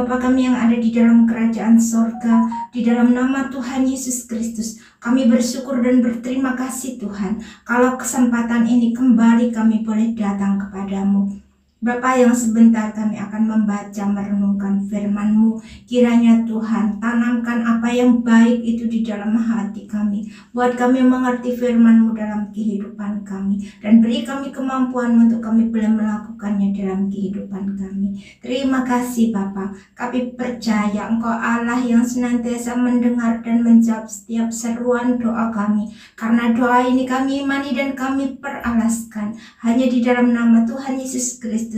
Bapa kami yang ada di dalam kerajaan sorga, di dalam nama Tuhan Yesus Kristus, kami bersyukur dan berterima kasih Tuhan, kalau kesempatan ini kembali kami boleh datang kepadamu. Bapa, yang sebentar kami akan membaca merenungkan firman-Mu. Kiranya Tuhan tanamkan apa yang baik itu di dalam hati kami, buat kami mengerti firman-Mu dalam kehidupan kami, dan beri kami kemampuan untuk kami boleh melakukannya dalam kehidupan kami. Terima kasih Bapa, kami percaya Engkau Allah yang senantiasa mendengar dan menjawab setiap seruan doa kami, karena doa ini kami imani dan kami peralaskan hanya di dalam nama Tuhan Yesus Kristus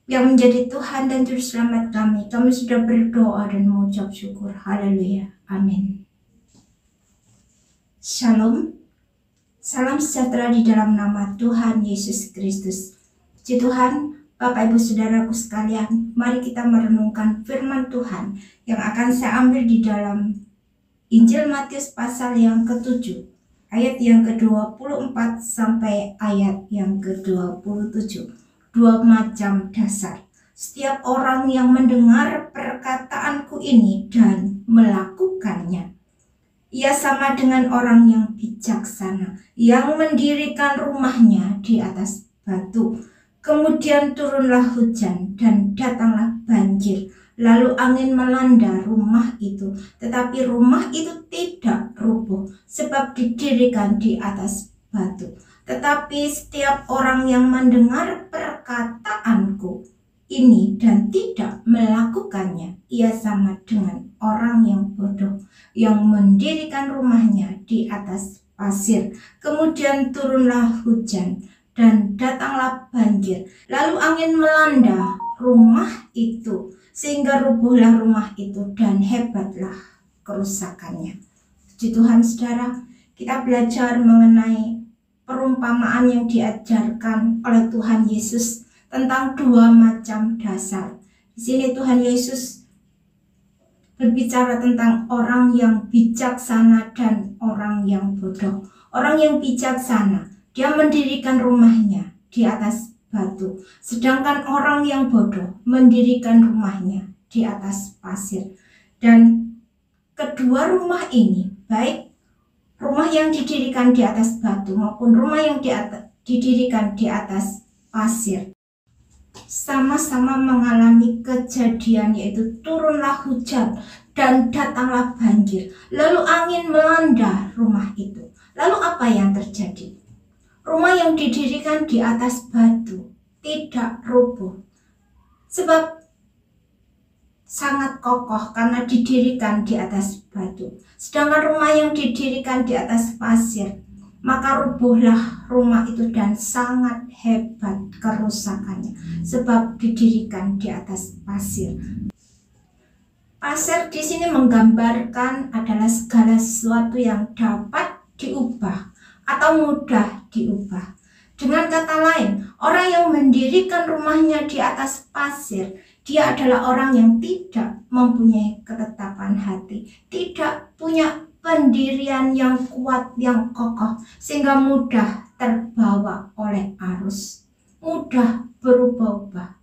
yang menjadi Tuhan dan Juru Selamat kami. Kami sudah berdoa dan mengucap syukur. Haleluya. Amin. Shalom. Salam sejahtera di dalam nama Tuhan Yesus Kristus. Puji Tuhan, Bapak Ibu Saudaraku sekalian, mari kita merenungkan firman Tuhan yang akan saya ambil di dalam Injil Matius pasal yang ke-7, ayat yang ke-24 sampai ayat yang ke-27. Dua macam dasar. Setiap orang yang mendengar perkataanku ini dan melakukannya, ia sama dengan orang yang bijaksana, yang mendirikan rumahnya di atas batu. Kemudian turunlah hujan dan datanglah banjir, lalu angin melanda rumah itu, tetapi rumah itu tidak rubuh, sebab didirikan di atas batu. Tetapi setiap orang yang mendengar perkataanku ini dan tidak melakukannya, ia sama dengan orang yang bodoh, yang mendirikan rumahnya di atas pasir. Kemudian turunlah hujan dan datanglah banjir, lalu angin melanda rumah itu, sehingga rubuhlah rumah itu dan hebatlah kerusakannya. Puji Tuhan saudara, kita belajar mengenai perumpamaan yang diajarkan oleh Tuhan Yesus tentang dua macam dasar. Di sini Tuhan Yesus berbicara tentang orang yang bijaksana dan orang yang bodoh. Orang yang bijaksana, dia mendirikan rumahnya di atas batu, sedangkan orang yang bodoh mendirikan rumahnya di atas pasir. Dan kedua rumah ini, baik rumah yang didirikan di atas batu maupun rumah yang didirikan di atas pasir, sama-sama mengalami kejadian, yaitu turunlah hujan dan datanglah banjir, lalu angin melanda rumah itu. Lalu apa yang terjadi? Rumah yang didirikan di atas batu tidak rubuh, sebab sangat kokoh karena didirikan di atas batu. Sedangkan rumah yang didirikan di atas pasir, maka rubuhlah rumah itu dan sangat hebat kerusakannya, sebab didirikan di atas pasir. Pasir di sini menggambarkan adalah segala sesuatu yang dapat diubah atau mudah diubah. Dengan kata lain, orang yang mendirikan rumahnya di atas pasir, dia adalah orang yang tidak mempunyai ketetapan hati, tidak punya pendirian yang kuat, yang kokoh, sehingga mudah terbawa oleh arus, mudah berubah-ubah.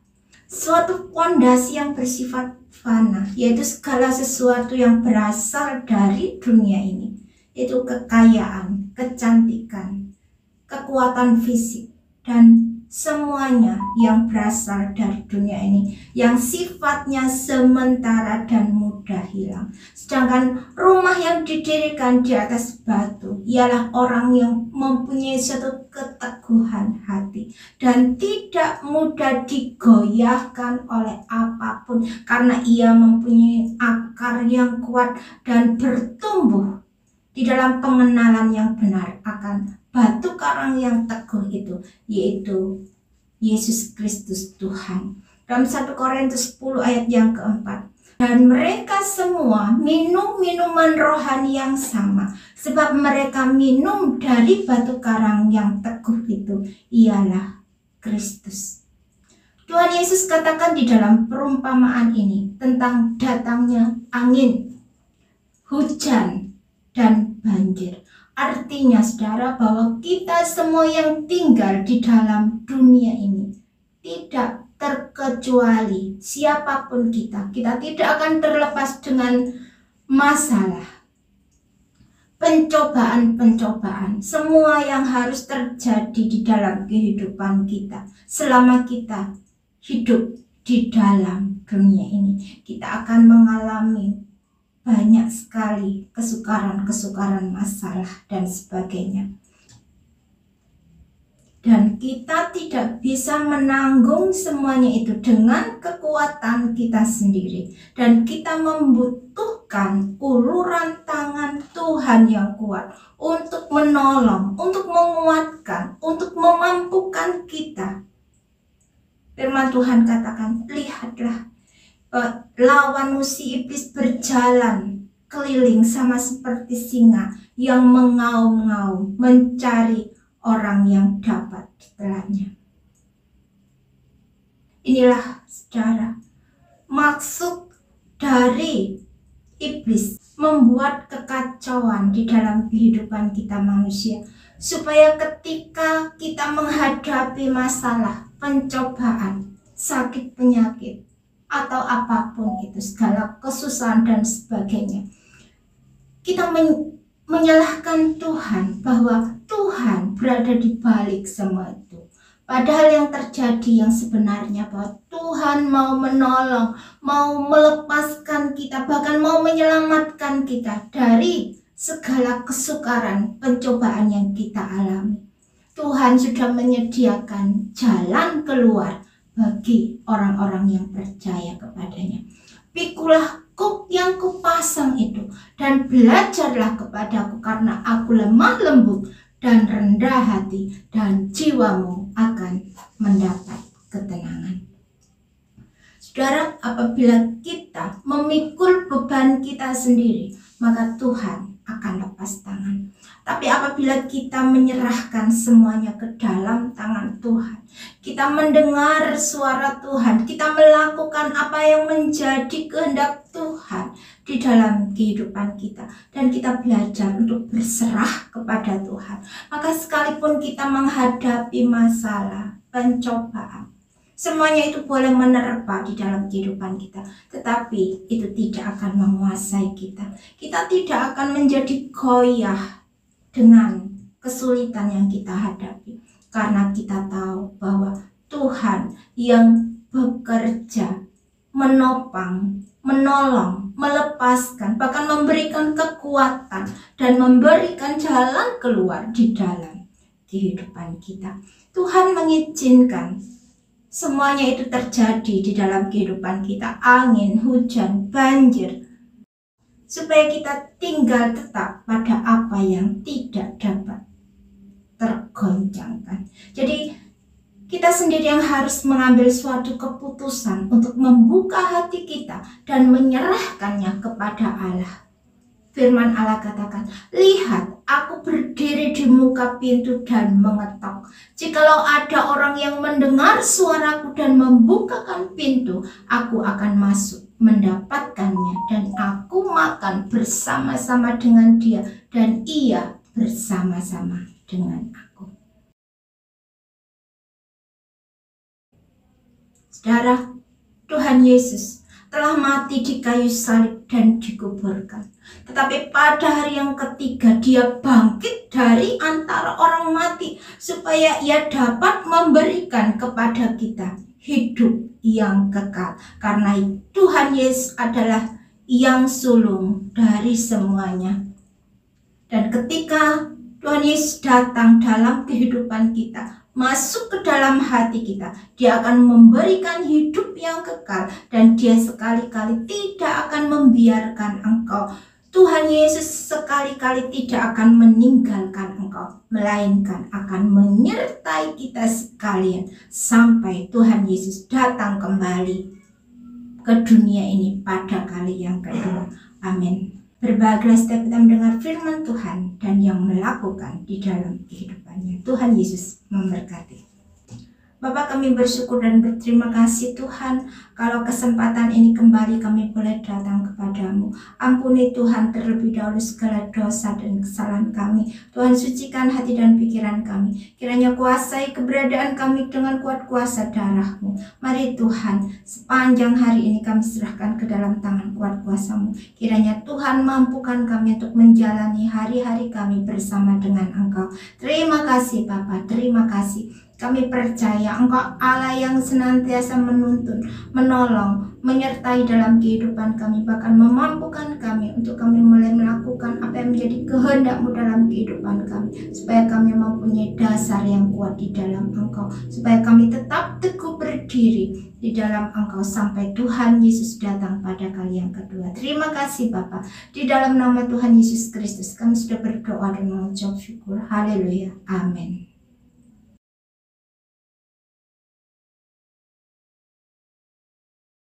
Suatu pondasi yang bersifat fana, yaitu segala sesuatu yang berasal dari dunia ini, yaitu kekayaan, kecantikan, kekuatan fisik, dan semuanya yang berasal dari dunia ini, yang sifatnya sementara dan mudah hilang. Sedangkan rumah yang didirikan di atas batu ialah orang yang mempunyai suatu keteguhan hati dan tidak mudah digoyahkan oleh apapun, karena ia mempunyai akar yang kuat dan bertumbuh di dalam pengenalan yang benar akan batu karang yang teguh itu, yaitu Yesus Kristus Tuhan. Dalam 1 Korintus 10 ayat yang keempat, dan mereka semua minum minuman rohani yang sama, sebab mereka minum dari batu karang yang teguh itu, ialah Kristus. Tuhan Yesus katakan di dalam perumpamaan ini tentang datangnya angin, hujan, dan banjir. Artinya saudara, bahwa kita semua yang tinggal di dalam dunia ini tidak terkecuali siapapun kita tidak akan terlepas dengan masalah, pencobaan-pencobaan, semua yang harus terjadi di dalam kehidupan kita selama kita hidup di dalam dunia ini. Kita akan mengalami banyak sekali kesukaran-kesukaran, masalah dan sebagainya. Dan kita tidak bisa menanggung semuanya itu dengan kekuatan kita sendiri. Dan kita membutuhkan uluran tangan Tuhan yang kuat untuk menolong, untuk menguatkan, untuk memampukan kita. Firman Tuhan katakan, lihatlah, lawanmu si iblis berjalan keliling sama seperti singa yang mengaum-ngaum mencari orang yang dapat ditelannya. Inilah saudara, maksud dari iblis membuat kekacauan di dalam kehidupan kita manusia, supaya ketika kita menghadapi masalah, pencobaan, sakit, penyakit, atau apapun itu, segala kesusahan dan sebagainya, kita menyalahkan Tuhan bahwa Tuhan berada di balik semua itu. Padahal yang terjadi yang sebenarnya bahwa Tuhan mau menolong, mau melepaskan kita, bahkan mau menyelamatkan kita dari segala kesukaran, pencobaan yang kita alami. Tuhan sudah menyediakan jalan keluar bagi orang-orang yang percaya kepadanya. Pikulah kuk yang kupasang itu dan belajarlah kepadaku, karena aku lemah lembut dan rendah hati, dan jiwamu akan mendapat ketenangan. Saudara, apabila kita memikul beban kita sendiri, maka Tuhan akan lepas tangan. Tapi apabila kita menyerahkan semuanya ke dalam tangan Tuhan, kita mendengar suara Tuhan, kita melakukan apa yang menjadi kehendak Tuhan di dalam kehidupan kita, dan kita belajar untuk berserah kepada Tuhan, maka sekalipun kita menghadapi masalah, pencobaan, semuanya itu boleh menerpa di dalam kehidupan kita, tetapi itu tidak akan menguasai kita. Kita tidak akan menjadi goyah dengan kesulitan yang kita hadapi, karena kita tahu bahwa Tuhan yang bekerja, menopang, menolong, melepaskan, bahkan memberikan kekuatan dan memberikan jalan keluar di dalam kehidupan kita. Tuhan mengizinkan semuanya itu terjadi di dalam kehidupan kita, angin, hujan, banjir, supaya kita tinggal tetap pada apa yang tidak dapat tergoncangkan. Jadi kita sendiri yang harus mengambil suatu keputusan untuk membuka hati kita dan menyerahkannya kepada Allah. Firman Allah katakan, lihat, aku berdiri di muka pintu dan mengetok. Jikalau ada orang yang mendengar suaraku dan membukakan pintu, aku akan masuk, mendapatkannya, dan aku makan bersama-sama dengan dia, dan ia bersama-sama dengan aku. Saudara, Tuhan Yesus telah mati di kayu salib dan dikuburkan. Tetapi pada hari yang ketiga dia bangkit dari antara orang mati, supaya ia dapat memberikan kepada kita hidup yang kekal. Karena Tuhan Yesus adalah yang sulung dari semuanya. Dan ketika Tuhan Yesus datang dalam kehidupan kita, masuk ke dalam hati kita, dia akan memberikan hidup yang kekal, dan dia sekali-kali tidak akan membiarkan engkau. Tuhan Yesus sekali-kali tidak akan meninggalkan engkau, melainkan akan menyertai kita sekalian sampai Tuhan Yesus datang kembali ke dunia ini pada kali yang kedua. Amin. Berbahagia setiap kita mendengar firman Tuhan dan yang melakukan di dalam kehidupannya. Tuhan Yesus memberkati. Bapak, kami bersyukur dan berterima kasih Tuhan, kalau kesempatan ini kembali kami boleh datang kepadamu. Ampuni Tuhan terlebih dahulu segala dosa dan kesalahan kami. Tuhan, sucikan hati dan pikiran kami. Kiranya kuasai keberadaan kami dengan kuat kuasa darah-Mu. Mari Tuhan, sepanjang hari ini kami serahkan ke dalam tangan kuat kuasa-Mu. Kiranya Tuhan mampukan kami untuk menjalani hari-hari kami bersama dengan Engkau. Terima kasih Bapa, terima kasih. Kami percaya Engkau Allah yang senantiasa menuntun, menolong, menyertai dalam kehidupan kami, bahkan memampukan kami untuk kami mulai melakukan apa yang menjadi kehendak-Mu dalam kehidupan kami, supaya kami mempunyai dasar yang kuat di dalam Engkau, supaya kami tetap teguh berdiri di dalam Engkau sampai Tuhan Yesus datang pada kali yang kedua. Terima kasih Bapa. Di dalam nama Tuhan Yesus Kristus kami sudah berdoa dan mengucap syukur. Haleluya. Amin.